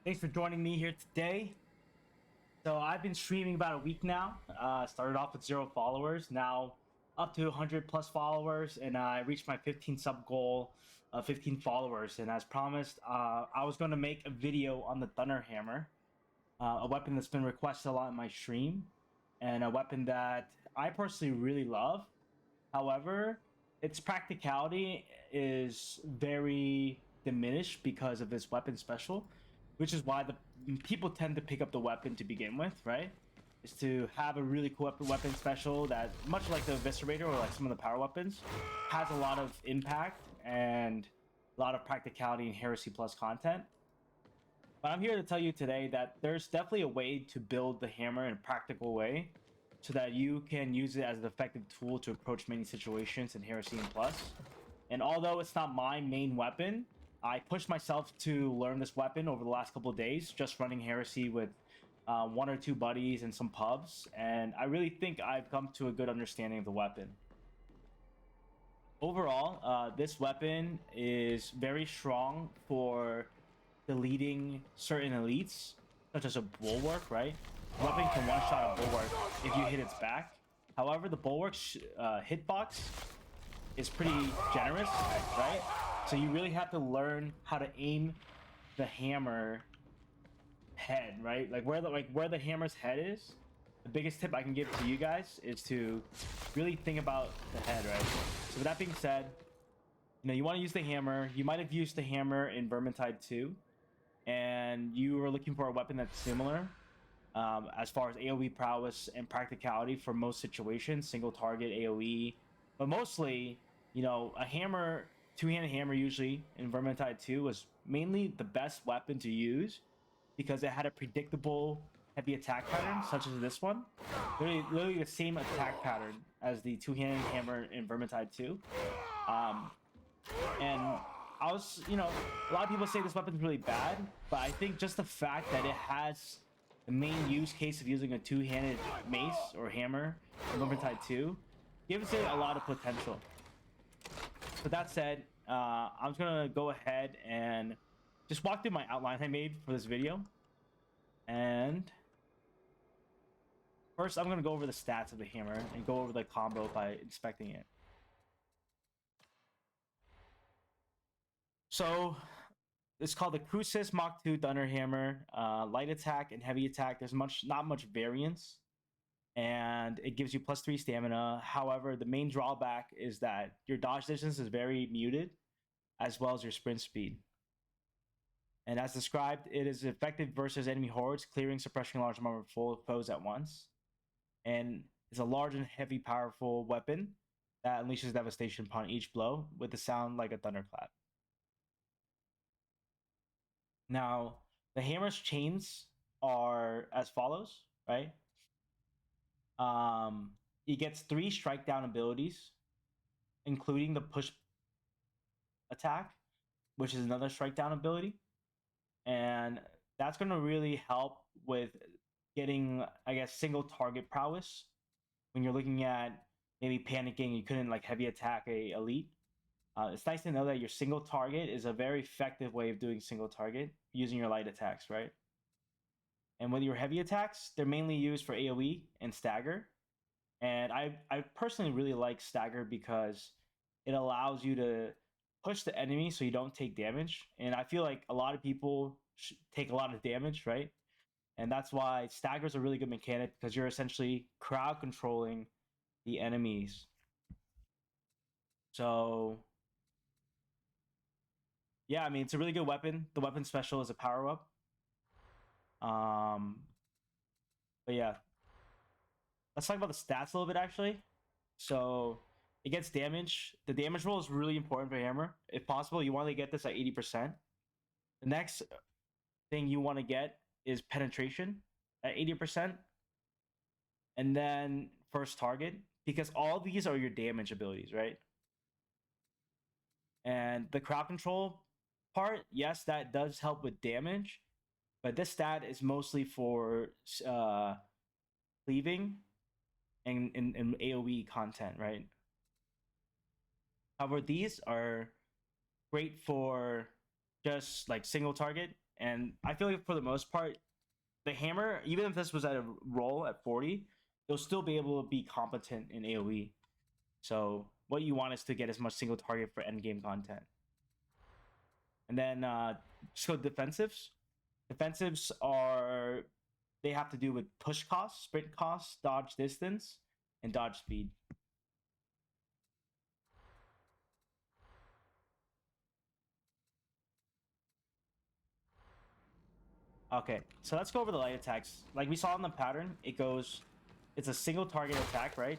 Thanks for joining me here today. So I've been streaming about a week now. Started off with 0 followers, now up to 100 plus followers, and I reached my 15 sub goal of 15 followers. And as promised, I was going to make a video on the Thunder Hammer, a weapon that's been requested a lot in my stream, and a weapon that I personally really love. However, its practicality is very diminished because of its weapon special, which is why the people tend to pick up the weapon to begin with, right? Is to have a really cool weapon special that, much like the Eviscerator or like some of the power weapons, has a lot of impact and a lot of practicality and Heresy Plus content. But I'm here to tell you today that there's definitely a way to build the hammer in a practical way so that you can use it as an effective tool to approach many situations in Heresy and Plus. And although it's not my main weapon, I pushed myself to learn this weapon over the last couple of days, just running Heresy with one or two buddies and some pubs. And I really think I've come to a good understanding of the weapon. Overall, this weapon is very strong for deleting certain elites, such as a bulwark, right? The weapon can one-shot a bulwark if you hit its back. However, the bulwark's hitbox is pretty generous, right? So you really have to learn how to aim the hammer head, right? Like where the hammer's head is. The biggest tip I can give to you guys is to really think about the head, right? So with that being said, you want to use the hammer. You might have used the hammer in Vermintide 2, and you were looking for a weapon that's similar as far as AoE prowess and practicality for most situations, single target AoE, but mostly, a hammer, two-handed hammer usually in Vermintide 2 was mainly the best weapon to use because it had a predictable heavy attack pattern, such as this one. Literally the same attack pattern as the two-handed hammer in Vermintide 2. Um, and a lot of people say this weapon's really bad, but I think just the fact that it has the main use case of using a two-handed mace or hammer in Vermintide 2 gives it a lot of potential. With that said, I'm just gonna go ahead and just walk through my outline I made for this video. And first, I'm gonna go over the stats of the hammer and go over the combo by inspecting it. So it's called the Crucis Mach 2 Thunder Hammer. Light attack and heavy attack. There's not much variance, and it gives you +3 stamina. However, the main drawback is that your dodge distance is very muted, as well as your sprint speed. And as described, it is effective versus enemy hordes, clearing, suppressing a large number of full foes at once. And it's a large and heavy, powerful weapon that unleashes devastation upon each blow with a sound like a thunderclap. Now, the hammer's chains are as follows, right? He gets 3 strike down abilities, including the push attack, which is another strike down ability. And that's going to really help with getting, I guess, single target prowess when you're looking at maybe panicking, you couldn't like heavy attack a elite. It's nice to know that your single target is a very effective way of doing single target using your light attacks, right? And with your heavy attacks, they're mainly used for AoE and stagger. And I personally really like stagger because it allows you to push the enemy so you don't take damage. And I feel like a lot of people take a lot of damage, right? And that's why stagger is a really good mechanic because you're essentially crowd controlling the enemies. So yeah, I mean it's a really good weapon. The weapon special is a power up. Um, but yeah, let's talk about the stats a little bit actually. So it gets damage. The damage roll is really important for hammer. If possible, you want to get this at 80%. The next thing you want to get is penetration at 80%. And then first target, because all these are your damage abilities, right? And the crowd control part, yes, that does help with damage, but this stat is mostly for cleaving and AoE content, right? However, these are great for just like single target. And I feel like for the most part, the hammer, even if this was at a roll at 40, they'll still be able to be competent in AoE. So what you want is to get as much single target for endgame content. And then just go defensives. Defensives are, they have to do with push costs, sprint costs, dodge distance, and dodge speed. Okay, so let's go over the light attacks. Like we saw in the pattern, it's a single target attack, right?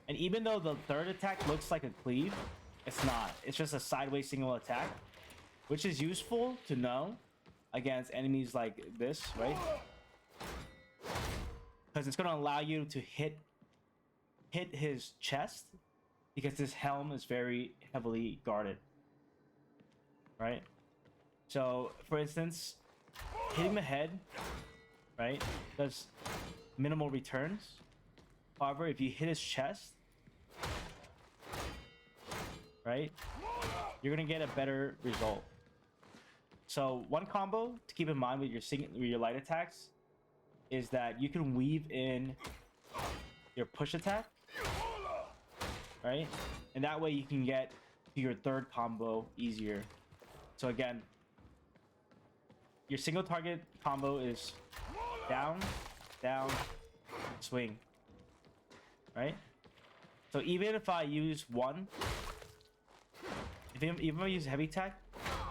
And even though the third attack looks like a cleave, it's not. It's just a sideways single attack, which is useful to know against enemies like this, right? Because it's going to allow you to hit his chest, because this helm is very heavily guarded, right? So, for instance, hitting the head, right, does minimal returns. However, if you hit his chest, right, you're gonna get a better result. So one combo to keep in mind with your light attacks is that you can weave in your push attack, right, and that way you can get to your third combo easier. So again, your single target combo is down, down, swing, right? So even if I use one, even if I use heavy attack,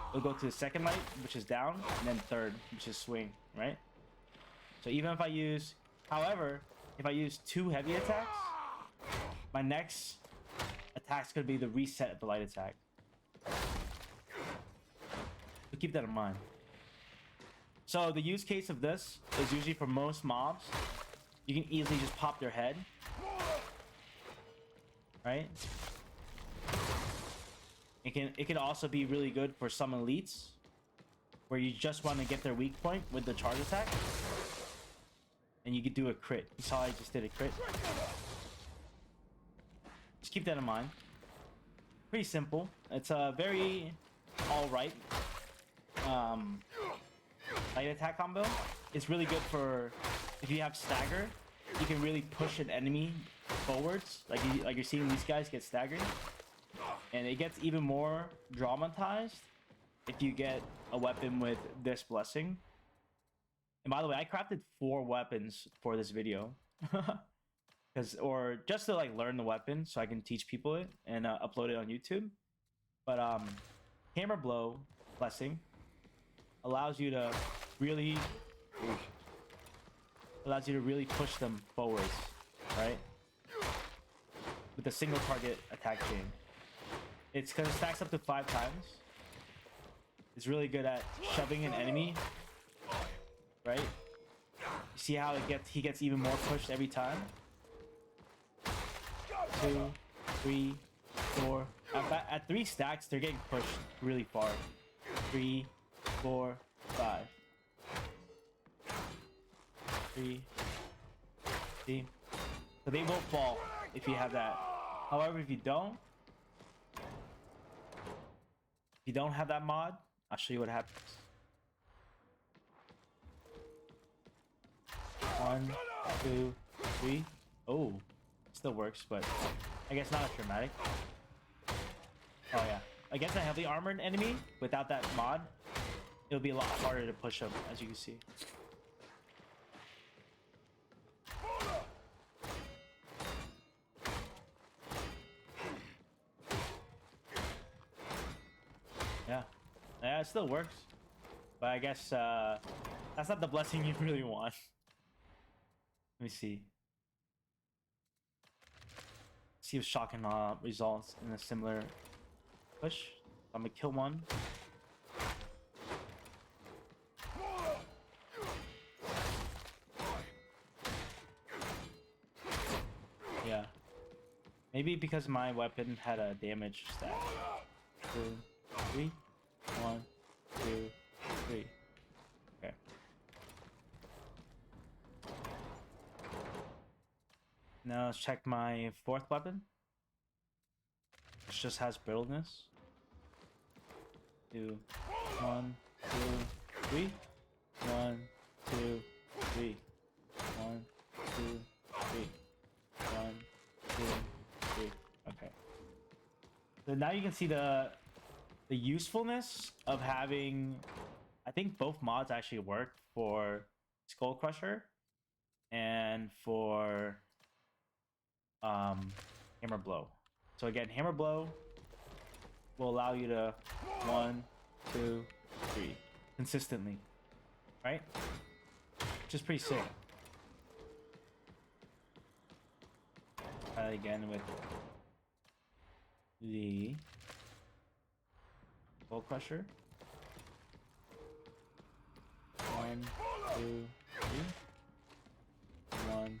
it'll go to the second light, which is down, and then third, which is swing, right? So even if I use, however, if I use 2 heavy attacks, my next attack's gonna be the reset of the light attack. So keep that in mind. So the use case of this is usually for most mobs, you can easily just pop their head, right? It can also be really good for some elites, where you just want to get their weak point with the charge attack, and you could do a crit. You saw I just did a crit. Just keep that in mind. Pretty simple. It's a very alright light attack combo. It's really good for if you have stagger. You can really push an enemy forwards, like you're seeing these guys get staggered, and it gets even more dramatized if you get a weapon with this blessing. And by the way, I crafted 4 weapons for this video, or just to like learn the weapon so I can teach people it and upload it on YouTube. But hammer blow blessing allows you to really push them forwards, right? With a single target attack chain. It's because it stacks up to 5 times. It's really good at shoving an enemy, right? You see how he gets even more pushed every time? 2, 3, 4. At 3 stacks, they're getting pushed really far. 3, 4, 5. 3. See? So they won't fall if you have that. However, if you don't have that mod, I'll show you what happens. 1, 2, 3. Oh, still works, but I guess not as dramatic. Oh yeah, against a heavily armored enemy without that mod, it'll be a lot harder to push them, as you can see. Yeah, it still works, but I guess that's not the blessing you really want. Let me see. See if shotgun results in a similar push. I'm gonna kill one. Yeah. Maybe because my weapon had a damage stat. 2, 3. 1, 2, 3. Okay. Now let's check my 4th weapon, which just has brittleness. 2, 1, 2, 3. 1, 2, 3. 1, 2, 3. 1, 2, 3. Okay. So now you can see the usefulness of having. I think both mods actually work for Skull Crusher and for Hammer Blow. So again, Hammer Blow will allow you to 1, 2, 3 consistently, right? Which is pretty sick. Try that again with the Skull Crusher. 1, 2, 3. 1,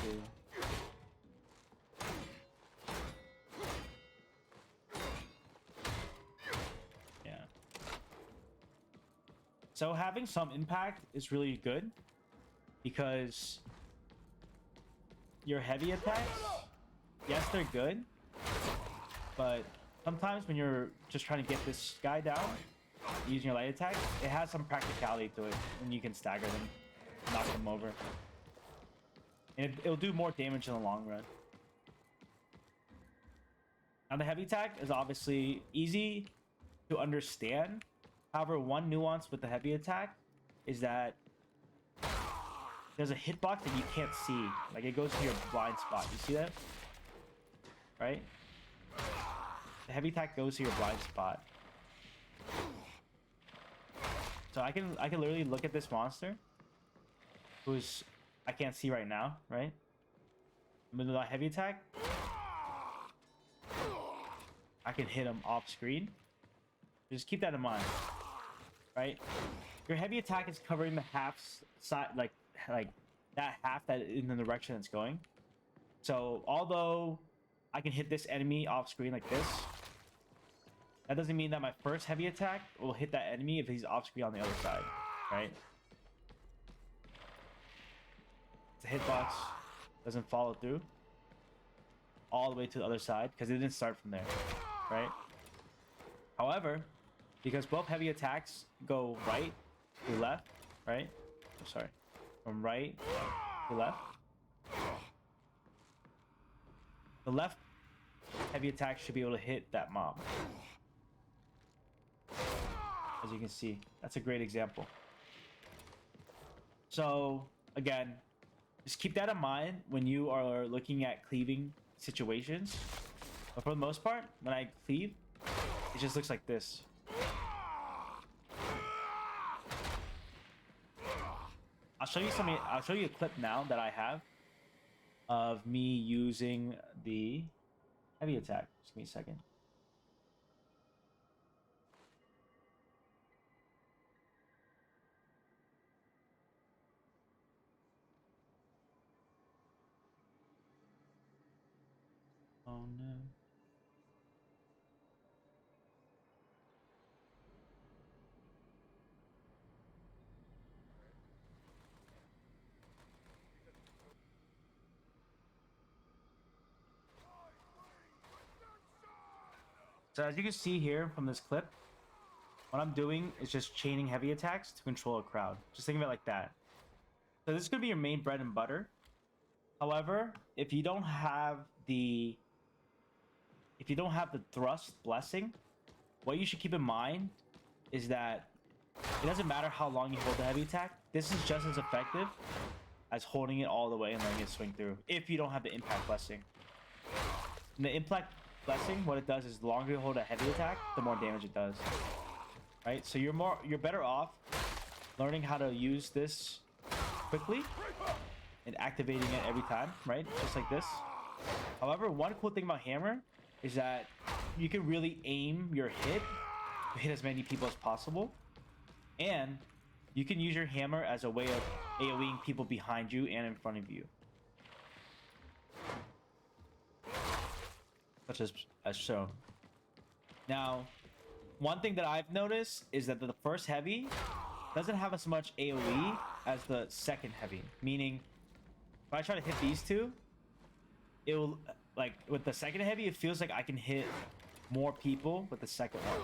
2. Yeah. So having some impact is really good because your heavy attacks, yes, they're good, but sometimes when you're just trying to get this guy down using your light attack, it has some practicality to it, and you can stagger them, knock them over, and it'll do more damage in the long run. Now the heavy attack is obviously easy to understand. However, one nuance with the heavy attack is that there's a hitbox that you can't see. Like, it goes to your blind spot. You see that? Right? The heavy attack goes to your blind spot. So I can literally look at this monster, who's I can't see right now, right? With the heavy attack, I can hit him off screen. Just keep that in mind, right? Your heavy attack is covering the half side, like that half that in the direction it's going. So although I can hit this enemy off screen like this, that doesn't mean that my first heavy attack will hit that enemy if he's off screen on the other side, right? The hitbox doesn't follow through all the way to the other side because it didn't start from there, right? However, because both heavy attacks go right to left, right? Oh, sorry, from right to left. The left heavy attack should be able to hit that mob. As you can see, that's a great example. So again, just keep that in mind when you are looking at cleaving situations. But for the most part, when I cleave, it just looks like this. I'll show you a clip now that I have of me using the heavy attack. Just give me a second. Oh no. So as you can see here from this clip, what I'm doing is just chaining heavy attacks to control a crowd. Just think of it like that. So this could be your main bread and butter. However, if you don't have the thrust blessing, what you should keep in mind is that it doesn't matter how long you hold the heavy attack. This is just as effective as holding it all the way and letting it swing through if you don't have the impact blessing. And the impact blessing, what it does is the longer you hold a heavy attack, the more damage it does. Right? So you're better off learning how to use this quickly and activating it every time, right? Just like this. However, one cool thing about hammer is that you can really aim your hit to hit as many people as possible, and you can use your hammer as a way of AoEing people behind you and in front of you, such as shown. Now, one thing that I've noticed is that the first heavy doesn't have as much AoE as the second heavy, meaning if I try to hit these two, it will, like with the second heavy, it feels like I can hit more people with the second one.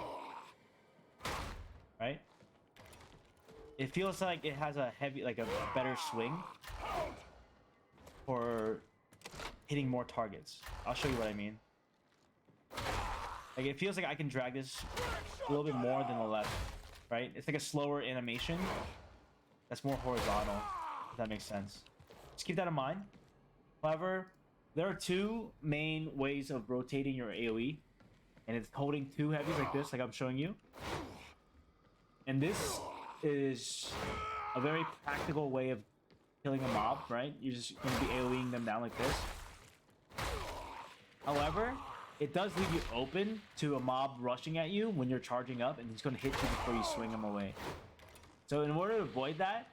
right? It feels like it has a heavy, like a better swing for hitting more targets. I'll show you what I mean. Like, it feels like I can drag this a little bit more than the left, right? It's like a slower animation that's more horizontal, if that makes sense. Just keep that in mind. However, there are two main ways of rotating your AoE, and it's holding two heavies like this, like I'm showing you. And this is a very practical way of killing a mob, right? You're just going to be AoEing them down like this. However, it does leave you open to a mob rushing at you when you're charging up, and he's going to hit you before you swing him away. So in order to avoid that,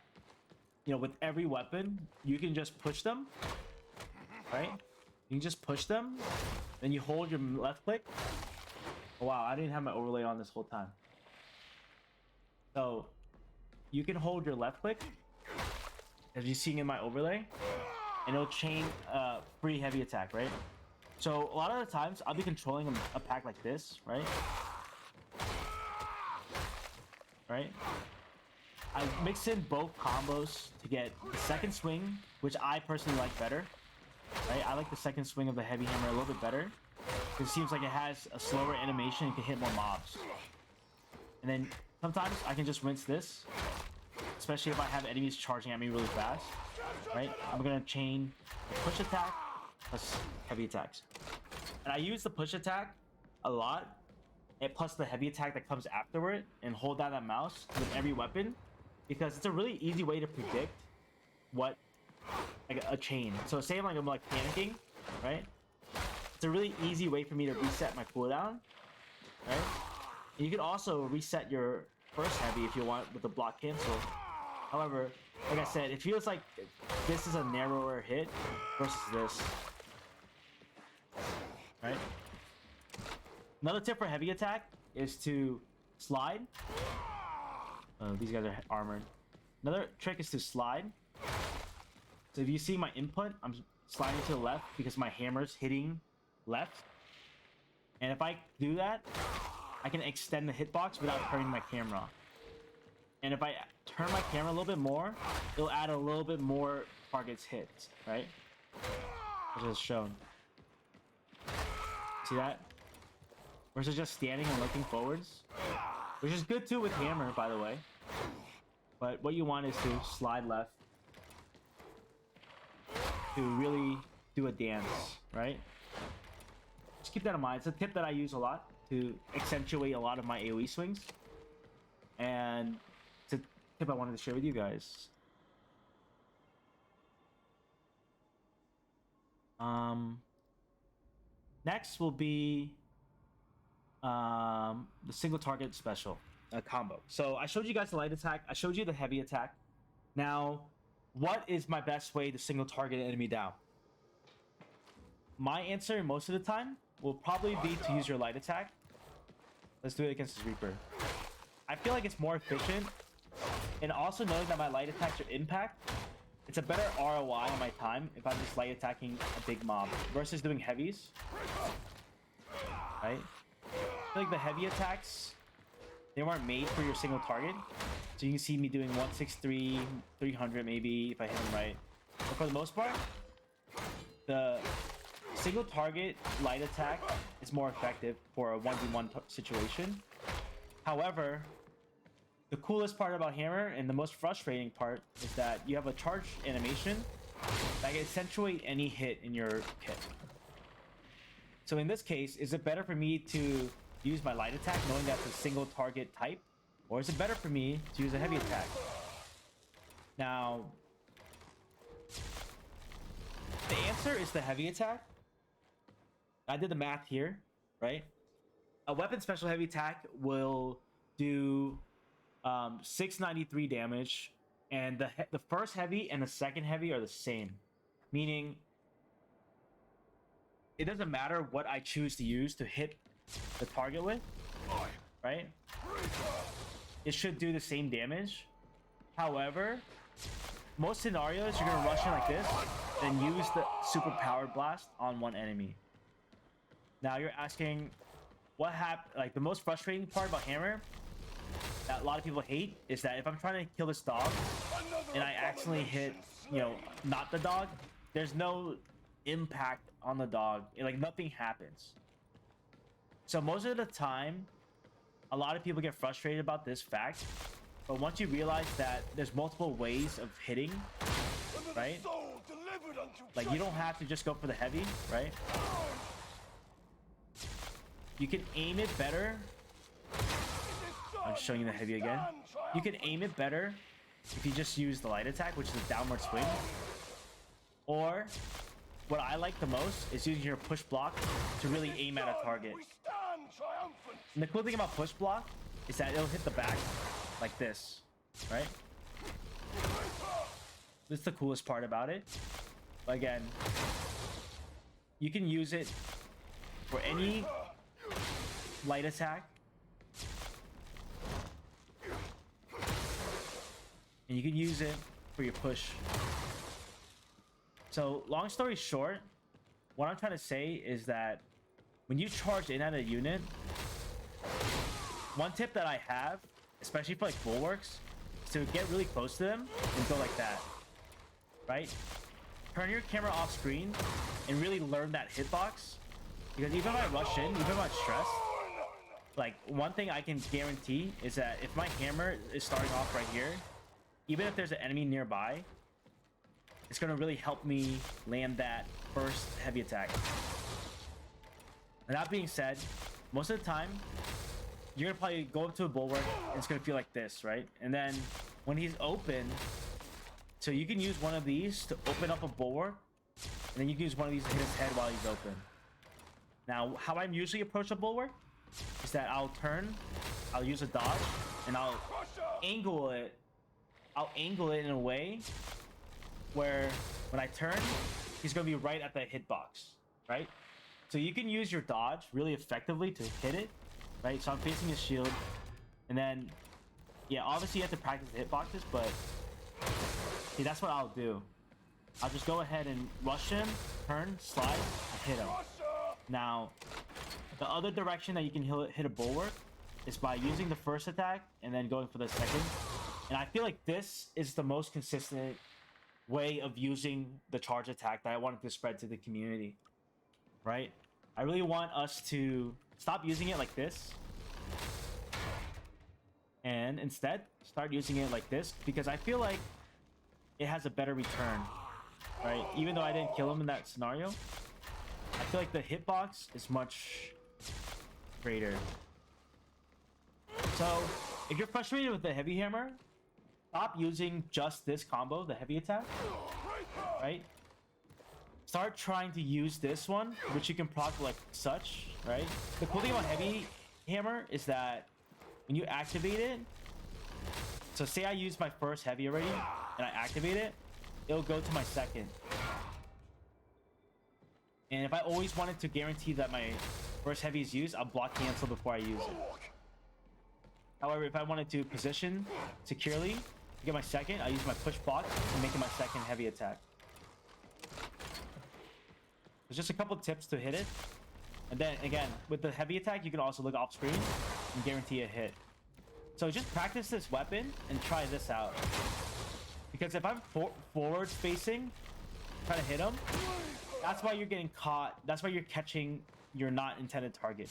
you know, with every weapon, you can just push them, right? You can just push them, then you hold your left click. Oh, wow, I didn't have my overlay on this whole time. So you can hold your left click, as you're seeing in my overlay, and it'll chain free heavy attack, right? So a lot of the times I'll be controlling a pack like this, right? Right? I mix in both combos to get the second swing, which I personally like better, right? I like the second swing of the heavy hammer a little bit better. It seems like it has a slower animation and can hit more mobs. And then sometimes I can just rinse this, especially if I have enemies charging at me really fast, right? I'm gonna chain the push attack plus heavy attacks. And I use the push attack a lot, and plus the heavy attack that comes afterward, and hold down that mouse with every weapon, because it's a really easy way to predict what, like a chain. So say like I'm like panicking, right? It's a really easy way for me to reset my cooldown, right? And you can also reset your first heavy if you want with the block cancel. However, like I said, it feels like this is a narrower hit versus this, right? Another tip for heavy attack is to slide. These guys are armored. Another trick is to slide. So if you see my input, I'm sliding to the left because my hammer's hitting left. And if I do that, I can extend the hitbox without turning my camera. And if I turn my camera a little bit more, it'll add a little bit more targets hits, right? As is shown. See that? Versus just standing and looking forwards. Which is good too with hammer, by the way. But what you want is to slide left to really do a dance, right? Just keep that in mind. It's a tip that I use a lot to accentuate a lot of my AoE swings. And it's a tip I wanted to share with you guys. Next will be the single target special combo. So I showed you guys the light attack. I showed you the heavy attack. Now, what is my best way to single target an enemy down? My answer most of the time will probably be to use your light attack. Let's do it against this Reaper. I feel like it's more efficient, and also knowing that my light attacks are impact, it's a better ROI on my time if I'm just light attacking a big mob versus doing heavies, right? I feel like the heavy attacks, they weren't made for your single target. So you can see me doing 163, 300 maybe if I hit them right. But for the most part, the single target light attack is more effective for a 1v1 situation. However, the coolest part about hammer and the most frustrating part is that you have a charge animation that can accentuate any hit in your kit. So in this case, is it better for me to use my light attack knowing that's a single target type, or is it better for me to use a heavy attack? Now, the answer is the heavy attack. I did the math here, right? A weapon special heavy attack will do 693 damage, and the first heavy and the second heavy are the same, meaning it doesn't matter what I choose to use to hit the target with, right? It should do the same damage. However, most scenarios you're gonna rush in like this, then use the super powered blast on one enemy. Now you're asking, what happened? Like, the most frustrating part about hammer, that a lot of people hate is that if I'm trying to kill this dog and I accidentally hit, you know, not the dog, there's no impact on the dog. Like nothing happens. So most of the time, a lot of people get frustrated about this fact. But once you realize that there's multiple ways of hitting, right? Like you don't have to just go for the heavy, right? You can aim it better. I'm showing you the heavy again. You can aim it better if you just use the light attack, which is a downward swing. Or what I like the most is using your push block to really aim at a target. And the cool thing about push block is that it'll hit the back like this, right? This is the coolest part about it. But again, you can use it for any light attack. And you can use it for your push. So, long story short, what I'm trying to say is that when you charge in at a unit, one tip that I have, especially for like bulwarks, is to get really close to them and go like that, right? Turn your camera off screen and really learn that hitbox. Because even if I rush in, even if I'm stressed, like one thing I can guarantee is that if my hammer is starting off right here, even if there's an enemy nearby, it's going to really help me land that first heavy attack. And that being said, most of the time, you're going to probably go up to a bulwark and it's going to feel like this, right? And then when he's open, so you can use one of these to open up a bulwark, and then you can use one of these to hit his head while he's open. Now, how I'm usually approach a bulwark is that I'll turn, I'll use a dodge, and I'll angle it in a way where when I turn, he's going to be right at the hitbox, right? So you can use your dodge really effectively to hit it, right? So I'm facing his shield, and then, yeah, obviously you have to practice the hitboxes, but see, that's what I'll do. I'll just go ahead and rush him, turn, slide, and hit him. Now, the other direction that you can hit a bulwark is by using the first attack and then going for the second. And I feel like this is the most consistent way of using the charge attack that I wanted to spread to the community, right? I really want us to stop using it like this and instead start using it like this, because I feel like it has a better return, right? Even though I didn't kill him in that scenario, I feel like the hitbox is much greater. So if you're frustrated with the heavy hammer, stop using just this combo, the heavy attack, right? Start trying to use this one, which you can proc like such, right? The cool thing about heavy hammer is that when you activate it, so say I use my first heavy already and I activate it, it'll go to my second. And if I always wanted to guarantee that my first heavy is used, I'll block cancel before I use it. However, if I wanted to position securely to get my second, I use my push block to make it my second heavy attack. There's just a couple tips to hit it. And then again, with the heavy attack, you can also look off screen and guarantee a hit. So just practice this weapon and try this out. Because if I'm forward facing, trying to hit him, that's why you're getting caught. That's why you're catching your not intended target.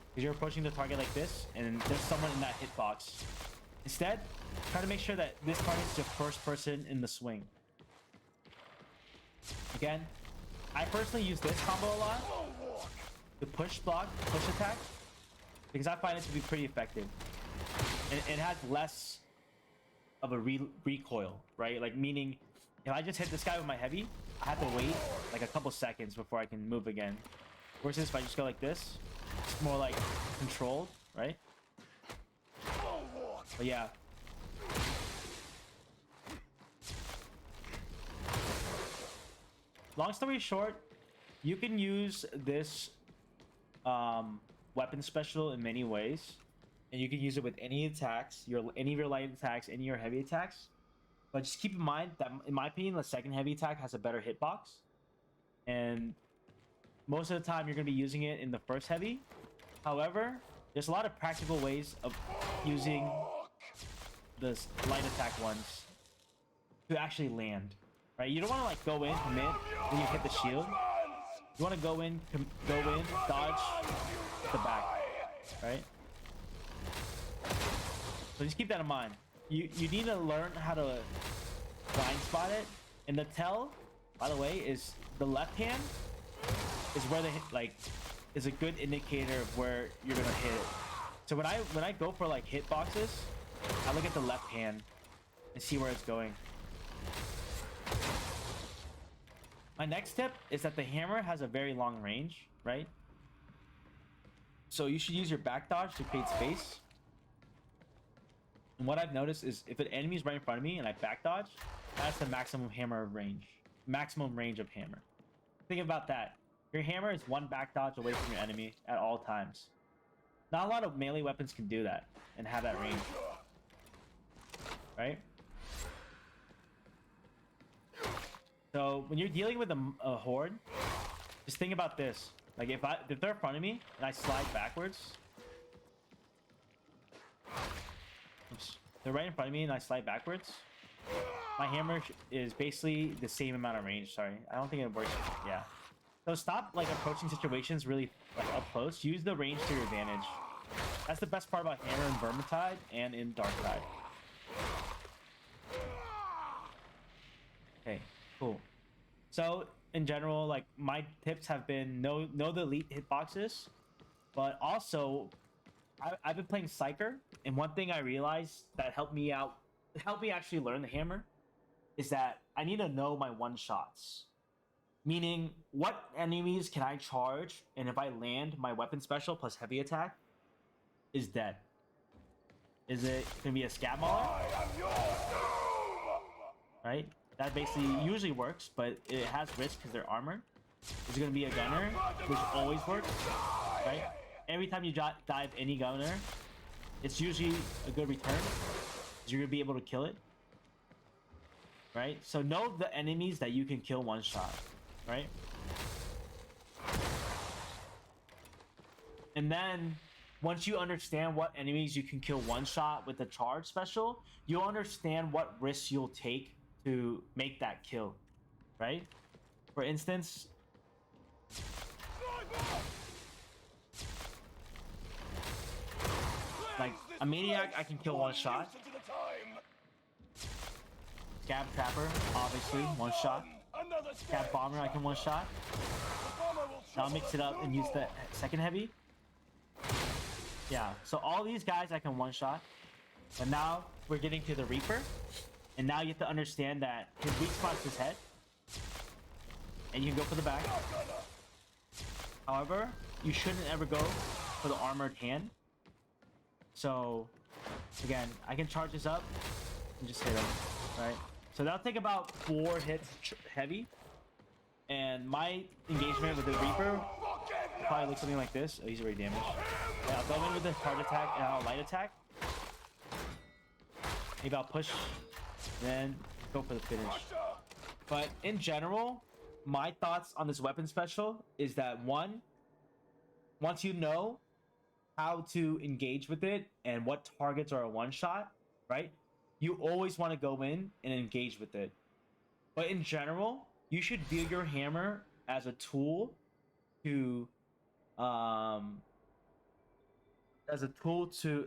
Because you're approaching the target like this, and there's someone in that hitbox. Instead, try to make sure that this target is the first person in the swing. Again, I personally use this combo a lot. The push block, push attack. Because I find it to be pretty effective. And it has less of a recoil, right? Like, meaning, if I just hit this guy with my heavy, I have to wait like a couple seconds before I can move again. Versus if I just go like this, it's more like controlled, right? But yeah. Long story short, you can use this weapon special in many ways. And you can use it with any attacks, any of your light attacks, any of your heavy attacks. But just keep in mind that, in my opinion, the second heavy attack has a better hitbox. And most of the time, you're going to be using it in the first heavy. However, there's a lot of practical ways of using the light attack ones to actually land, right? You don't want to like go in, commit, then you hit the shield. You want to go in, dodge, hit the back, right? So just keep that in mind. You need to learn how to blind spot it. And the tell, by the way, is the left hand is where the is a good indicator of where you're gonna hit it. So when I go for like hitboxes, I look at the left hand and see where it's going. My next tip is that the hammer has a very long range, right? So you should use your back dodge to create space. And what I've noticed is if an enemy is right in front of me and I back dodge, that's the maximum range of hammer. Think about that. Your hammer is one back dodge away from your enemy at all times. Not a lot of melee weapons can do that and have that range, right? So when you're dealing with a horde, just think about this. Like if they're in front of me and I slide backwards, oops, they're right in front of me and I slide backwards, my hammer is basically the same amount of range. Sorry, I don't think it works. Yeah. So stop like approaching situations really like up close. Use the range to your advantage. That's the best part about hammer in Vermintide and in Darktide. Okay, cool. So in general, like my tips have been know the elite hitboxes, but also I've been playing Psyker, and one thing I realized that helped me actually learn the hammer is that I need to know my one shots. Meaning, what enemies can I charge, and if I land my weapon special plus heavy attack, is dead. Is it gonna be a scab mauler? Right? That basically usually works, but it has risk because they're armored. Is it gonna be a gunner, which always works, right? Every time you dive any gunner, it's usually a good return. You're gonna be able to kill it, right? So know the enemies that you can kill one shot, right? And then once you understand what enemies you can kill one shot with the charge special, you'll understand what risks you'll take to make that kill, right? For instance, like a maniac I can kill one shot. Scab Trapper, obviously, one shot. Scab Bomber, I can one shot. Now I'll mix it up and use the second heavy. Yeah, so all these guys I can one shot. But now we're getting to the Reaper. And now you have to understand that his weak spot is his head. And you can go for the back. However, you shouldn't ever go for the armored hand. So, again, I can charge this up and just hit him, right? So that'll take about 4 hits heavy. And my engagement with the Reaper probably looks something like this. Oh, he's already damaged. Yeah, I'll go in with the hard attack and I'll light attack. Maybe I'll push, then go for the finish. But in general, my thoughts on this weapon special is that one, once you know how to engage with it and what targets are a one-shot, right? You always want to go in and engage with it. But in general, you should view your hammer as a tool to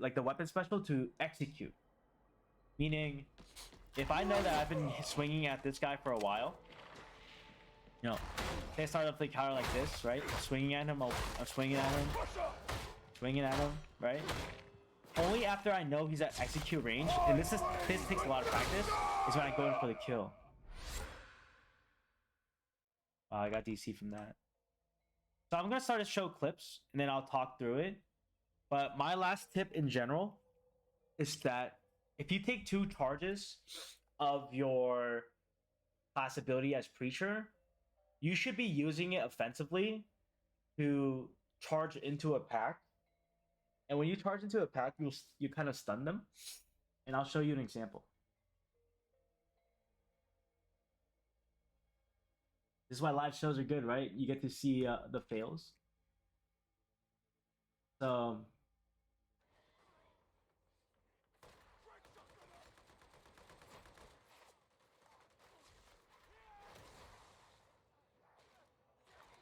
like the weapon special to execute. Meaning, if I know that I've been swinging at this guy for a while, you know, say I start up the counter like this, right? Swinging at him, I'm swinging at him, right? Only after I know he's at execute range, and this takes a lot of practice, is when I go in for the kill. I got DC from that. So I'm gonna start to show clips, and then I'll talk through it. But my last tip in general is that if you take 2 charges of your class ability as Preacher, you should be using it offensively to charge into a pack. And when you charge into a pack, you kind of stun them. And I'll show you an example. This is why live shows are good, right? You get to see the fails. So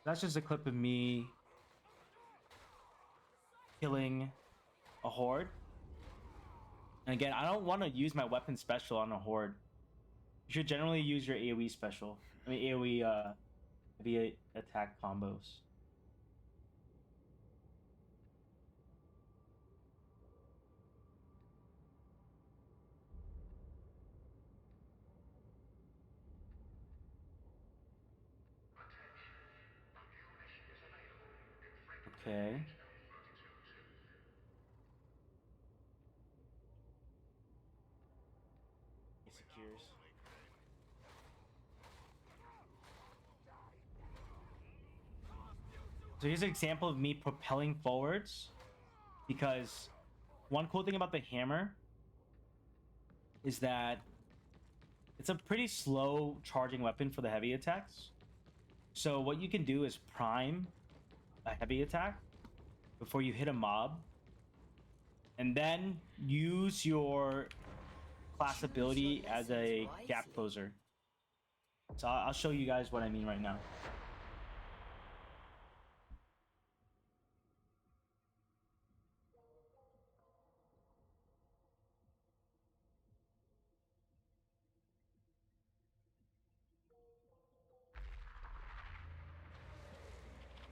That's just a clip of me killing a horde. And again, I don't want to use my weapon special on a horde. You should generally use your AoE special. I mean AoE heavy attack combos. Okay. It secures. So here's an example of me propelling forwards, because one cool thing about the hammer is that it's a pretty slow charging weapon for the heavy attacks. So what you can do is prime a heavy attack before you hit a mob, and then use your class ability as a gap closer. So I'll show you guys what I mean right now.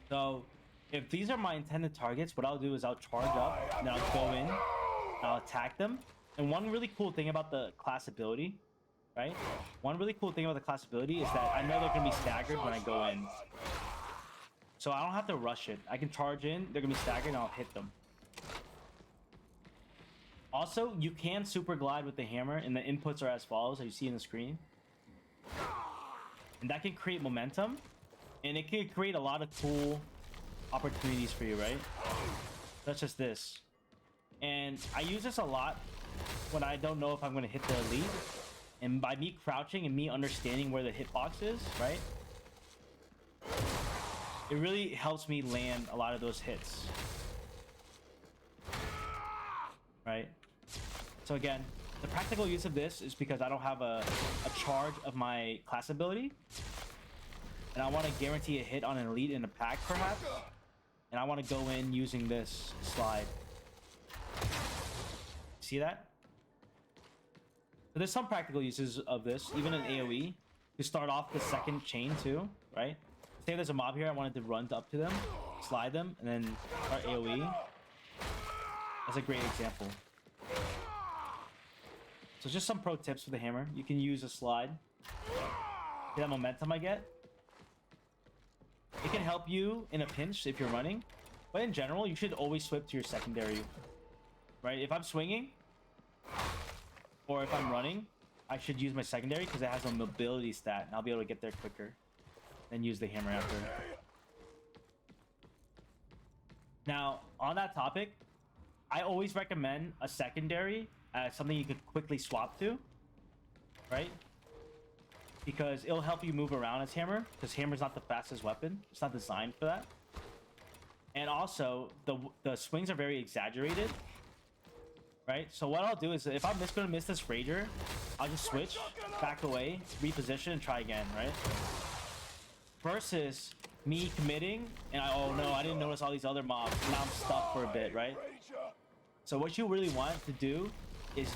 So if these are my intended targets, what I'll do is I'll charge up, and then I'll go in, and I'll attack them. And one really cool thing about the class ability, right? One really cool thing about the class ability is that I know they're gonna be staggered when I go in. So I don't have to rush it. I can charge in, they're gonna be staggered, and I'll hit them. Also, you can super glide with the hammer, and the inputs are as follows, as you see in the screen. And that can create momentum, and it can create a lot of cool opportunities for you, right? Such as this. And I use this a lot when I don't know if I'm going to hit the elite. And by me crouching and me understanding where the hitbox is, right? It really helps me land a lot of those hits. Right? So again, the practical use of this is because I don't have a charge of my class ability. And I want to guarantee a hit on an elite in a pack, perhaps. And I want to go in using this slide. See that? So there's some practical uses of this, even in AoE. To start off the second chain too, right? Say there's a mob here, I wanted to run up to them, slide them, and then start AoE. That's a great example. So just some pro tips for the hammer. You can use a slide. See that momentum I get? It can help you in a pinch if you're running, but in general, you should always switch to your secondary, right? If I'm swinging, or if I'm running, I should use my secondary because it has a mobility stat, and I'll be able to get there quicker than use the hammer after. Now, on that topic, I always recommend a secondary as something you could quickly swap to, right? Because it'll help you move around as hammer, because hammer's not the fastest weapon. It's not designed for that. And also, the swings are very exaggerated, right? So what I'll do is, if I'm just gonna miss this Rager, I'll just switch, back away, reposition, and try again, right? Versus me committing, and oh no, I didn't notice all these other mobs, now I'm stuck for a bit, right? So what you really want to do is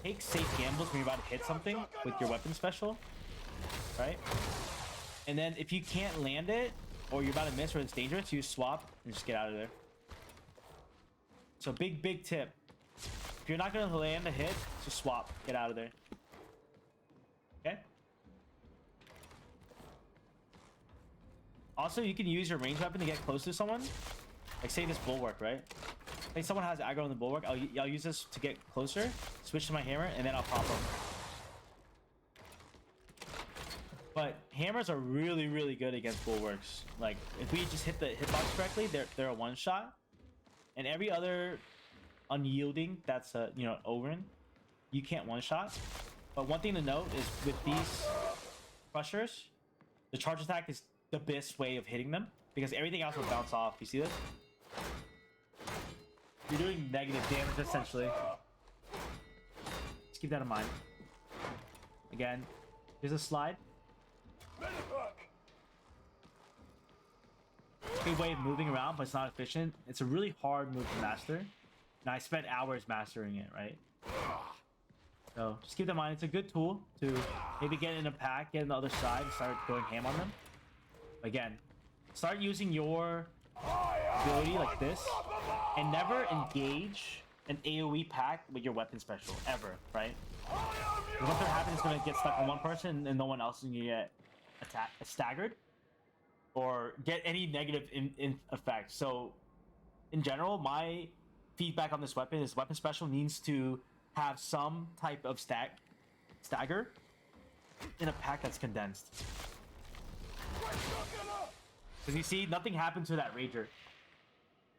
take safe gambles when you're about to hit something with your weapon special, right? And then if you can't land it, or you're about to miss or it's dangerous, you swap and just get out of there. So big tip. If you're not going to land a hit, just swap. Get out of there. Okay? Also, you can use your ranged weapon to get close to someone. Like, say this bulwark, right? Like, someone has aggro on the bulwark. I'll use this to get closer, switch to my hammer, and then I'll pop them. But hammers are really good against bulwarks. Like, if we just hit the hitbox correctly, they're a one-shot. And every other unyielding that's you know, Orin, you can't one-shot. But one thing to note is with these crushers, the charge attack is the best way of hitting them, because everything else will bounce off. You see this? You're doing negative damage essentially. Just keep that in mind. Again, here's a slide. good way of moving around, but it's not efficient. It's a really hard move to master. And I spent hours mastering it, right? So just keep that in mind. It's a good tool to maybe get in a pack, get on the other side, and start going ham on them. Again, start using your ability like this, and never engage an AoE pack with your weapon special, ever, right? Because what's gonna happen is gonna get stuck on one person and no one else is gonna get staggered or get any negative effect. So in general, my feedback on this weapon is weapon special needs to have some type of stagger in a pack that's condensed. Because you see, nothing happened to that Rager.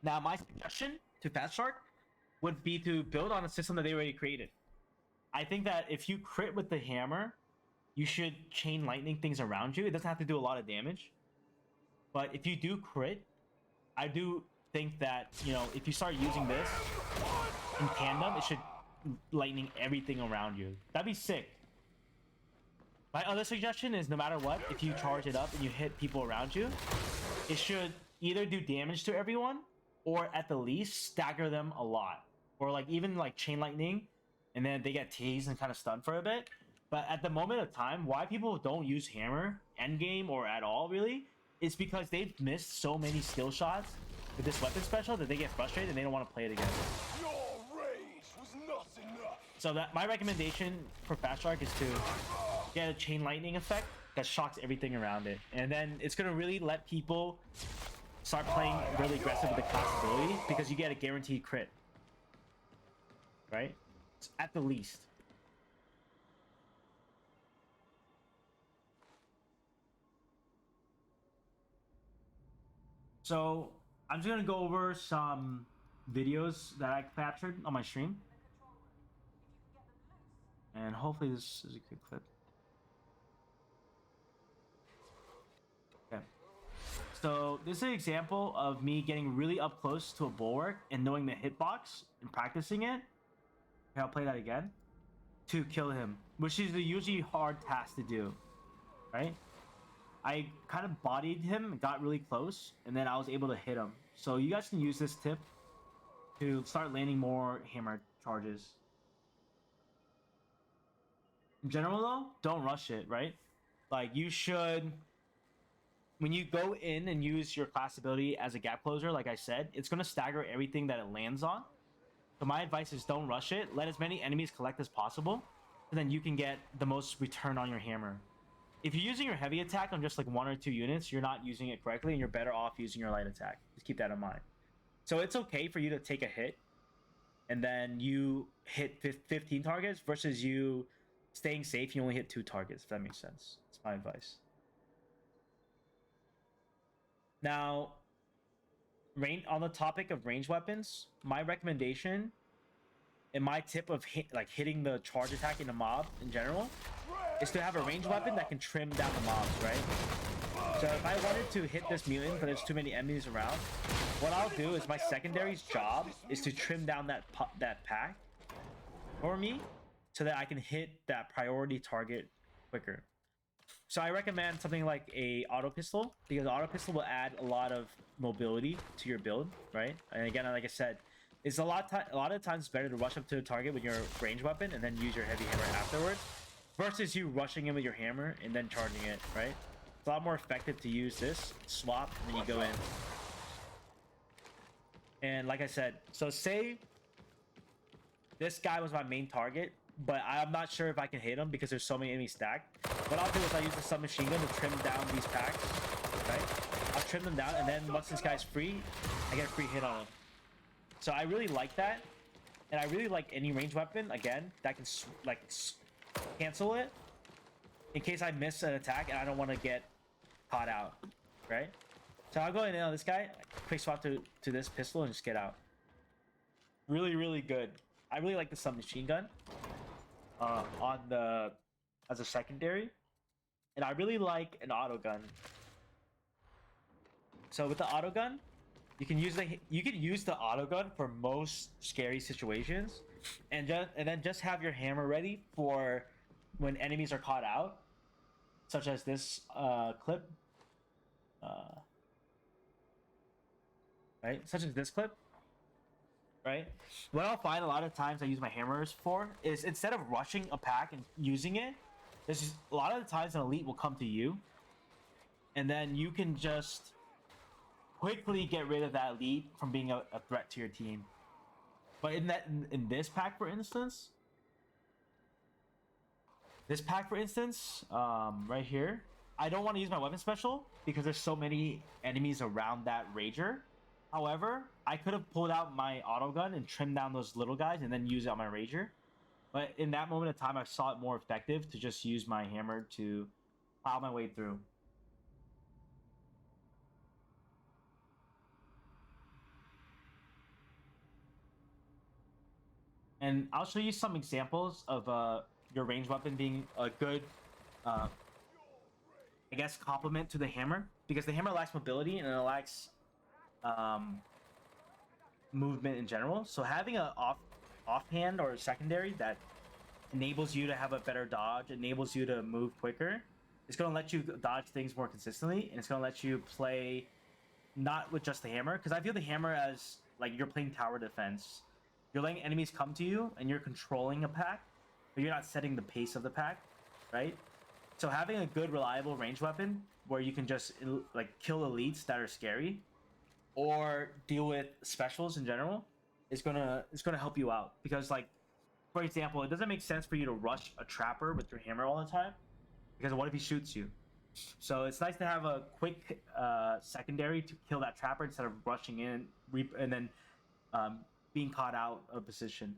Now, my suggestion to Fast Shark would be to build on a system that they already created. I think that if you crit with the hammer, you should chain lightning things around you. It doesn't have to do a lot of damage. But if you do crit, I do think that, you know, if you start using this in tandem, it should lightning everything around you. That'd be sick. My other suggestion is no matter what, if you charge it up and you hit people around you, it should either do damage to everyone or at the least stagger them a lot. Or like even like chain lightning and then they get teased and kind of stunned for a bit. But at the moment of time, why people don't use hammer endgame or at all really is because they've missed so many skill shots with this weapon special that they get frustrated and they don't want to play it again. Your rage was not enough. So that my recommendation for Fast Shark is to get a chain lightning effect that shocks everything around it, and then it's gonna really let people start playing really aggressive with the class ability because you get a guaranteed crit, right? At the least. So I'm just gonna go over some videos that I captured on my stream, and hopefully this is a good clip. Okay. So this is an example of me getting really up close to a bulwark and knowing the hitbox and practicing it. Okay, I'll play that again. To kill him, which is a usually hard task to do, right? I kind of bodied him, got really close, and then I was able to hit him. So you guys can use this tip to start landing more hammer charges. In general though, don't rush it, right? Like you should, when you go in and use your class ability as a gap closer, like I said, it's going to stagger everything that it lands on. So my advice is don't rush it. Let as many enemies collect as possible, and then you can get the most return on your hammer. If you're using your heavy attack on just like 1 or 2 units, you're not using it correctly, and you're better off using your light attack. Just keep that in mind. So it's okay for you to take a hit, and then you hit 15 targets versus you staying safe, you only hit 2 targets, if that makes sense. That's my advice. Now, on the topic of range weapons, my recommendation and my tip of hitting the charge attack in a mob in general is to have a range weapon that can trim down the mobs, right? So if I wanted to hit this mutant but there's too many enemies around, what I'll do is my secondary's job is to trim down that pack for me so that I can hit that priority target quicker. So I recommend something like a auto pistol, because auto pistol will add a lot of mobility to your build, right? And again, like I said, it's a lot of times better to rush up to the target with your range weapon and then use your heavy hammer afterwards, versus you rushing in with your hammer and then charging it, right? It's a lot more effective to use this, swap, and then you go in. And like I said, so say this guy was my main target, but I'm not sure if I can hit him because there's so many enemies stacked. What I'll do is I use the submachine gun to trim down these packs, right? I'll trim them down, and then once this guy's free, I get a free hit on him. So I really like that, and I really like any range weapon, again, that can cancel it in case I miss an attack and I don't want to get caught out, right? So I'll go in on this guy, quick swap to this pistol, and just get out. Really, really good. I really like the submachine gun as a secondary, and I really like an auto gun. So with the auto gun, you can use the auto gun for most scary situations, and then just have your hammer ready for when enemies are caught out, such as this clip. right? Such as this clip, right? What I'll find a lot of times I use my hammers for is instead of rushing a pack and using it, this is a lot of the times an elite will come to you, and then you can just quickly get rid of that elite from being a threat to your team. But in this pack, for instance, right here, I don't want to use my weapon special because there's so many enemies around that rager. However, I could have pulled out my auto gun and trimmed down those little guys and then use it on my rager. But in that moment of time, I saw it more effective to just use my hammer to plow my way through. And I'll show you some examples of your ranged weapon being a good, I guess, complement to the hammer, because the hammer lacks mobility and it lacks movement in general. So having a offhand or a secondary that enables you to have a better dodge, enables you to move quicker, it's going to let you dodge things more consistently, and it's going to let you play not with just the hammer, because I view the hammer as like you're playing tower defense. You're letting enemies come to you and you're controlling a pack, but you're not setting the pace of the pack, right? So having a good reliable range weapon where you can just like kill elites that are scary or deal with specials in general is gonna help you out. Because, like, for example, it doesn't make sense for you to rush a trapper with your hammer all the time, because what if he shoots you? So it's nice to have a quick secondary to kill that trapper instead of rushing in and then being caught out of position.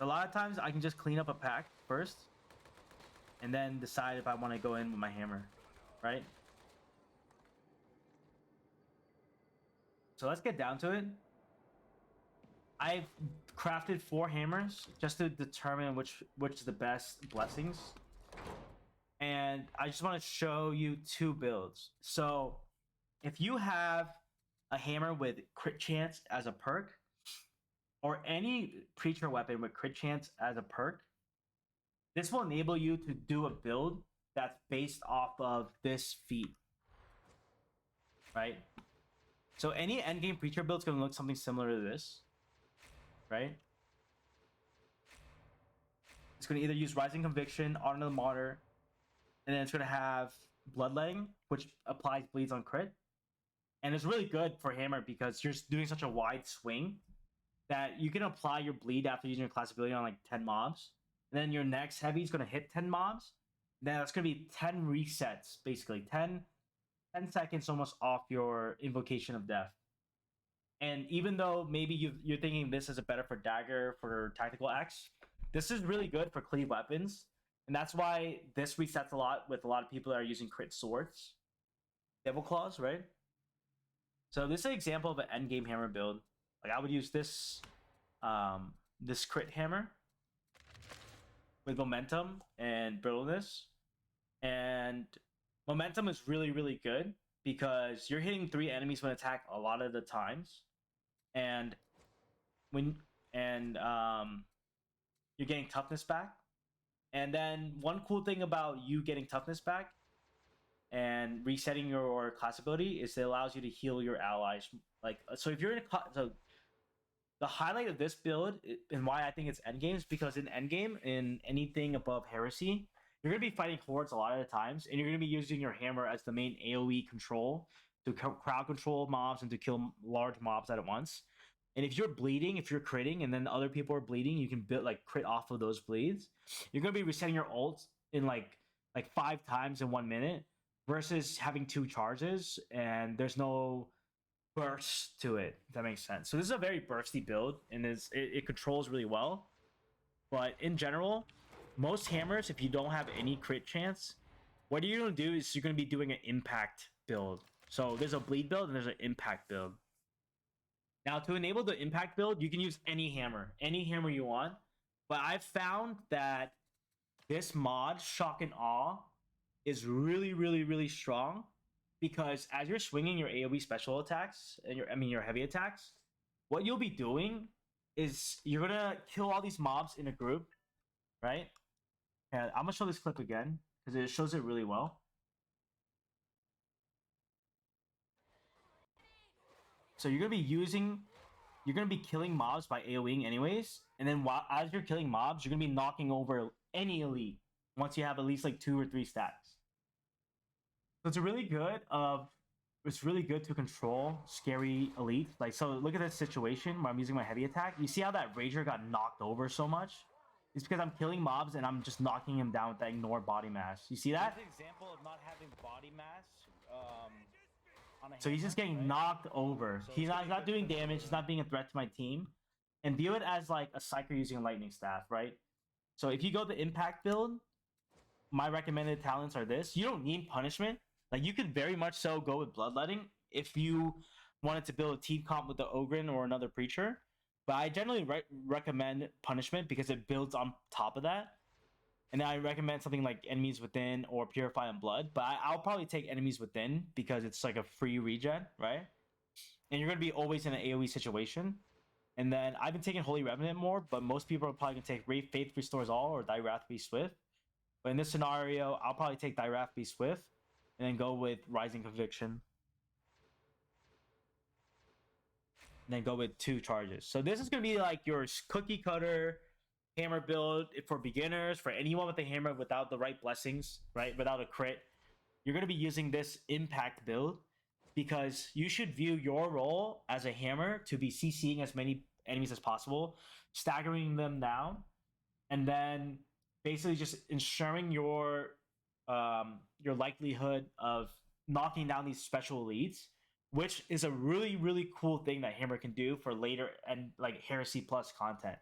A lot of times I can just clean up a pack first and then decide if I want to go in with my hammer, right? So let's get down to it. I've crafted 4 hammers just to determine which is the best blessings. And I just want to show you 2 builds. So if you have a hammer with crit chance as a perk, or any preacher weapon with crit chance as a perk, this will enable you to do a build that's based off of this feat, right? So any endgame preacher build is going to look something similar to this, right? It's going to either use Rising Conviction, Honor the Martyr, and then it's going to have Bloodletting, which applies bleeds on crit. And it's really good for hammer because you're doing such a wide swing that you can apply your bleed after using your class ability on like 10 mobs. And then your next heavy is going to hit 10 mobs. Then that's going to be 10 resets, basically 10 seconds almost off your Invocation of Death. And even though maybe you're thinking this is a better for dagger, for tactical axe, this is really good for cleave weapons. And that's why this resets a lot with a lot of people that are using crit swords. Devil Claws, right? So this is an example of an endgame hammer build. Like I would use this this crit hammer with momentum and brittleness. And momentum is really, really good because you're hitting 3 enemies when attack a lot of the times. And you're getting toughness back. And then one cool thing about you getting toughness back and resetting your class ability is it allows you to heal your allies. Like, so if you're in so the highlight of this build and why I think it's endgame is because in endgame, in anything above heresy, you're going to be fighting hordes a lot of the times, and you're going to be using your hammer as the main AoE control to crowd control mobs and to kill large mobs at once. And if you're bleeding, if you're critting, and then other people are bleeding, you can build like crit off of those bleeds. You're going to be resetting your ults in like 5 times in 1 minute versus having 2 charges, and there's no burst to it, if that makes sense. So this is a very bursty build, and it controls really well. But in general, most hammers, if you don't have any crit chance, what you're going to do is you're going to be doing an impact build. So there's a bleed build and there's an impact build. Now, to enable the impact build, you can use any hammer you want. But I've found that this mod, Shock and Awe, is really, really, really strong because as you're swinging your AoE special attacks and your heavy attacks, what you'll be doing is you're gonna kill all these mobs in a group, right? Yeah, I'm gonna show this clip again because it shows it really well. So you're gonna be killing mobs by AoEing anyways, and then as you're killing mobs, you're gonna be knocking over any elite once you have at least like 2 or 3 stacks. So it's really good to control scary elites. Like, so look at this situation where I'm using my heavy attack. You see how that Rager got knocked over so much? It's because I'm killing mobs and I'm just knocking him down with that ignored body mass. You see that? That's an example of not having body mass. On a So he's just hammer, getting right? knocked over. So He's it's not pretty doing good for damage. He's the- not being a threat to my team. And view it as like a psyker using a lightning staff, right? So if you go the impact build, my recommended talents are this. You don't need punishment. Like, you could very much so go with bloodletting if you wanted to build a team comp with the Ogren or another preacher. But I generally recommend punishment because it builds on top of that. And then I recommend something like enemies within or purify in blood. But I'll probably take enemies within because it's like a free regen, right? And you're gonna be always in an AoE situation. And then I've been taking Holy Revenant more, but most people are probably gonna take Faith Restores All or Die Wrath Be Swift. But in this scenario, I'll probably take Die Wrath Be Swift and then go with Rising Conviction. And then go with 2 charges. So this is gonna be like your cookie cutter hammer build for beginners, for anyone with a hammer without the right blessings, right? Without a crit. You're gonna be using this impact build because you should view your role as a hammer to be CCing as many enemies as possible, staggering them down, and then basically just ensuring your likelihood of knocking down these special elites, which is a really cool thing that hammer can do for later and like heresy plus content.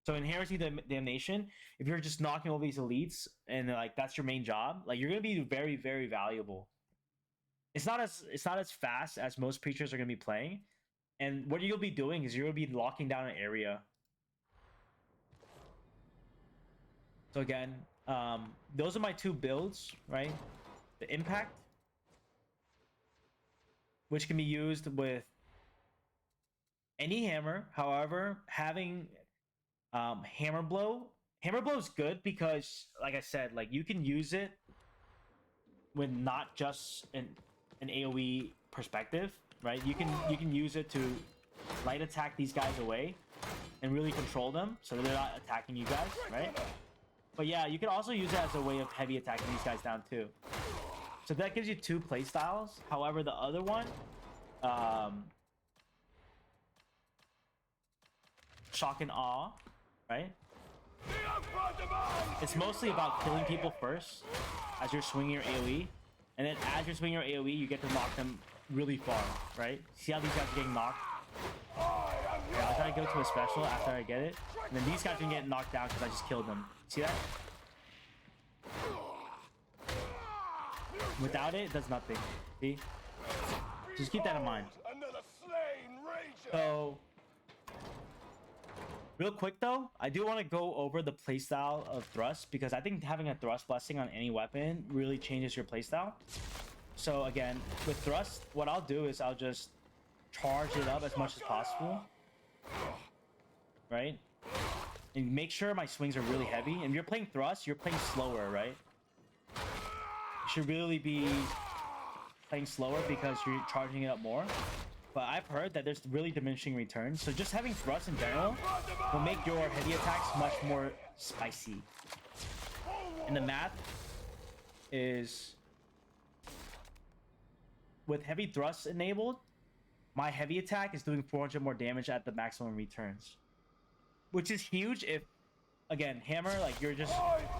So in heresy damnation, if you're just knocking over these elites and like that's your main job, like you're gonna be very valuable. It's not as fast as most preachers are gonna be playing, and what you'll be doing is you're gonna be locking down an area. So again, those are my 2 builds, right? The impact, which can be used with any hammer. However, having hammer blow is good because, like I said, like you can use it with not just an AoE perspective, right? You can use it to light attack these guys away and really control them so that they're not attacking you guys, right? But yeah, you can also use it as a way of heavy attacking these guys down too. So that gives you 2 playstyles. However, the other one, shock and awe, right? It's mostly about killing people first as you're swinging your AoE, and then as you're swinging your AoE, you get to knock them really far, right? See how these guys are getting knocked? Yeah, I'll try to go to a special after I get it, and then these guys can get knocked down because I just killed them. See that? Without it, it does nothing. See? Just keep that in mind. So, real quick though, I do want to go over the playstyle of thrust because I think having a thrust blessing on any weapon really changes your playstyle. So again, with thrust, what I'll do is I'll just charge it up as much as possible, right? And make sure my swings are really heavy. And if you're playing thrust, you're playing slower, right? You should really be playing slower because you're charging it up more. But I've heard that there's really diminishing returns. So just having thrust in general will make your heavy attacks much more spicy. And the math is, with heavy thrust enabled, my heavy attack is doing 400 more damage at the maximum returns. Which is huge if, again, hammer, like you're just,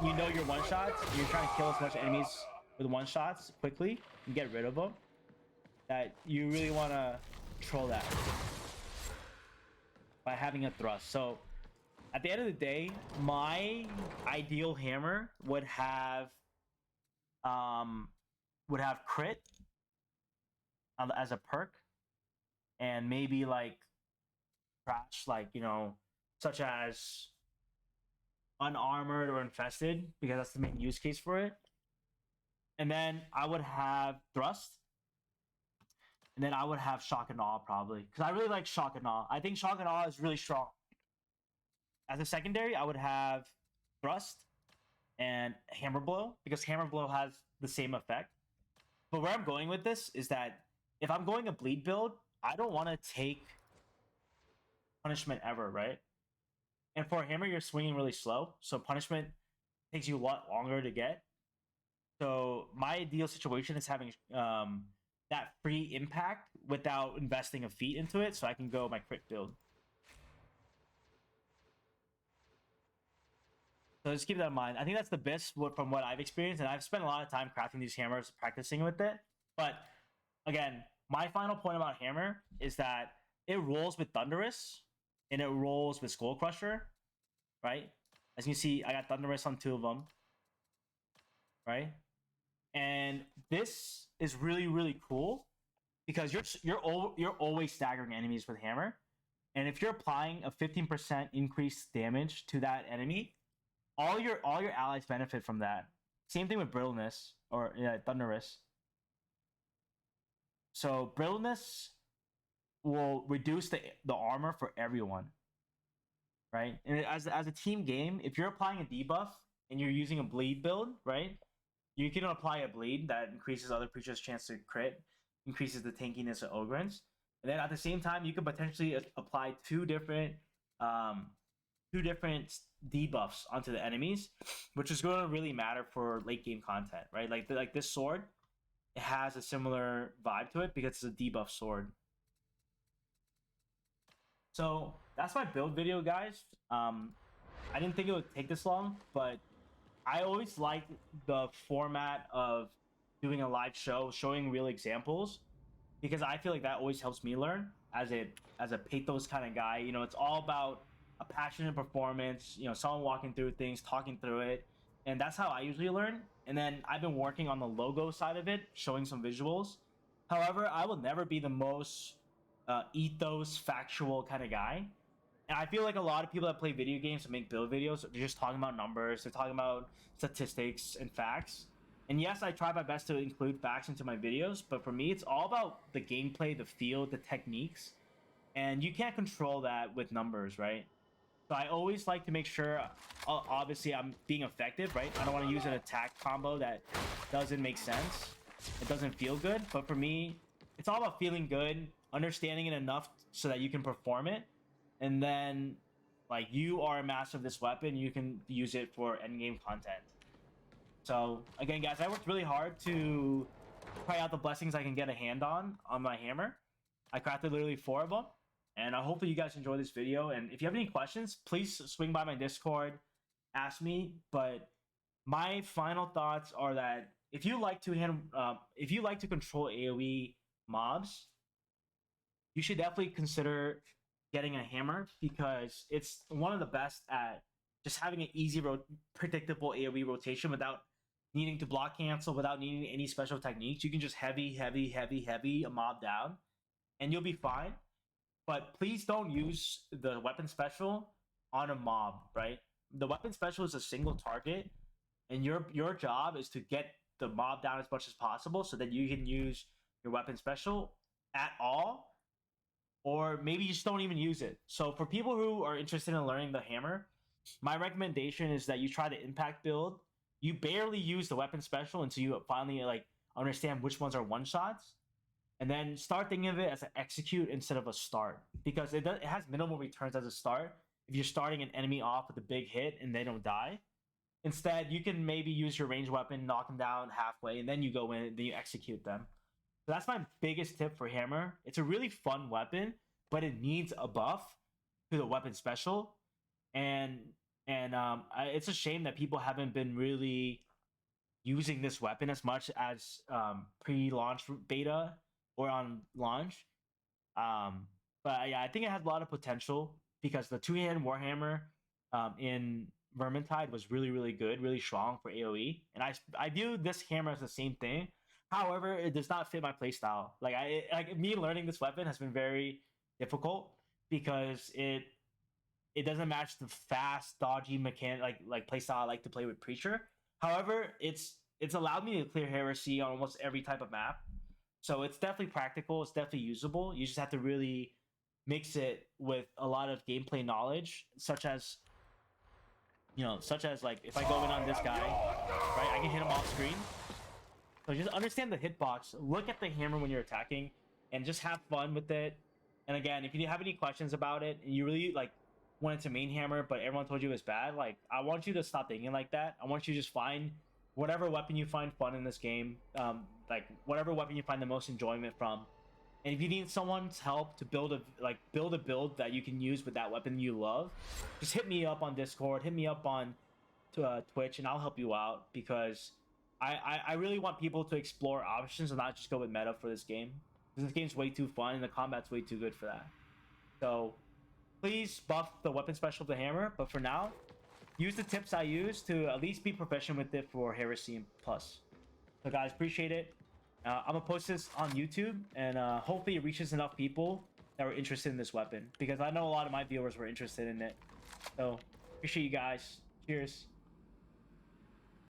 you know your one-shots, you're trying to kill as much enemies with one-shots quickly and get rid of them, that you really want to control that by having a thrust. So at the end of the day, my ideal hammer would have crit as a perk, and maybe like crash, like, you know, such as unarmored or infested, because that's the main use case for it. And then I would have thrust, and then I would have shock and awe probably, because I really like shock and awe. I think shock and awe is really strong. As a secondary, I would have thrust, and hammer blow, because hammer blow has the same effect. But where I'm going with this is that if I'm going a bleed build, I don't want to take punishment ever, right? And for a hammer, you're swinging really slow, so punishment takes you a lot longer to get. So my ideal situation is having that free impact without investing a feat into it, so I can go my crit build. So just keep that in mind. I think that's the best from what I've experienced, and I've spent a lot of time crafting these hammers, practicing with it. But again, my final point about hammer is that it rolls with Thunderous and it rolls with Skull Crusher, right? As you can see, I got Thunderous on 2 of them, right? And this is really, really cool because you're always staggering enemies with hammer, and if you're applying a 15% increased damage to that enemy, all your allies benefit from that. Same thing with Brittleness or Thunderous. So Brittleness will reduce the armor for everyone, right? And as a team game, if you're applying a debuff and you're using a bleed build, right, you can apply a bleed that increases other creatures' chance to crit, increases the tankiness of Ogrins, and then at the same time, you could potentially apply two different debuffs onto the enemies, which is going to really matter for late game content, right? Like this sword, it has a similar vibe to it because it's a debuff sword. So that's my build video, guys. I didn't think it would take this long, but I always like the format of doing a live show, showing real examples, because I feel like that always helps me learn as a pathos kind of guy. You know, it's all about a passionate performance. You know, someone walking through things, talking through it, and that's how I usually learn. And then I've been working on the logo side of it, showing some visuals. However, I will never be the most ethos factual kind of guy. And I feel like a lot of people that play video games and make build videos, they're just talking about numbers, they're talking about statistics and facts. And yes, I try my best to include facts into my videos, but for me, it's all about the gameplay, the feel, the techniques. And you can't control that with numbers, right? So I always like to make sure, obviously, I'm being effective, right? I don't want to use an attack combo that doesn't make sense. It doesn't feel good. But for me, it's all about feeling good, understanding it enough so that you can perform it. And then, like, you are a master of this weapon, you can use it for endgame content. So, again, guys, I worked really hard to try out the blessings I can get a hand on my hammer. I crafted literally 4 of them. And I hope that you guys enjoy this video. And if you have any questions, please swing by my Discord, ask me. But my final thoughts are that if you like to control AOE mobs, you should definitely consider getting a hammer, because it's one of the best at just having an easy, predictable AOE rotation without needing to block cancel, without needing any special techniques. You can just heavy a mob down, and you'll be fine. But please don't use the weapon special on a mob, right? The weapon special is a single target, and your job is to get the mob down as much as possible so that you can use your weapon special at all, or maybe you just don't even use it. So for people who are interested in learning the hammer, my recommendation is that you try the impact build. You barely use the weapon special until you finally like understand which ones are one shots, and then start thinking of it as an execute instead of a start, because it has minimal returns as a start if you're starting an enemy off with a big hit and they don't die. Instead, you can maybe use your ranged weapon, knock them down halfway, and then you go in and then you execute them. So that's my biggest tip for hammer. It's a really fun weapon, but it needs a buff to the weapon special, and it's a shame that people haven't been really using this weapon as much as pre-launch beta or on launch. But yeah, I think it has a lot of potential because the two-hand Warhammer in Vermintide was really, really good, really strong for AoE, and I view this hammer as the same thing. However, it does not fit my playstyle. Like me learning this weapon has been very difficult because it doesn't match the fast, dodgy mechanic like playstyle I like to play with Preacher. However, it's allowed me to clear Heresy on almost every type of map. So it's definitely practical, it's definitely usable. You just have to really mix it with a lot of gameplay knowledge, such as You know, such as like if I go in on this guy, right, I can hit him off screen. So just understand the hitbox, look at the hammer when you're attacking, and just have fun with it. And again, if you have any questions about it, and you really like wanted to main hammer, but everyone told you it was bad, like I want you to stop thinking like that. I want you to just find whatever weapon you find fun in this game, like whatever weapon you find the most enjoyment from. And if you need someone's help to build a build that you can use with that weapon you love, just hit me up on Discord, hit me up on Twitch, and I'll help you out because I really want people to explore options and not just go with meta for this game. This game's way too fun and the combat's way too good for that. So please buff the weapon special of the hammer, but for now, use the tips I use to at least be proficient with it for Heresy and Plus. So guys, appreciate it. I'm gonna post this on YouTube, and hopefully it reaches enough people that were interested in this weapon, because I know a lot of my viewers were interested in it. So appreciate you guys. Cheers.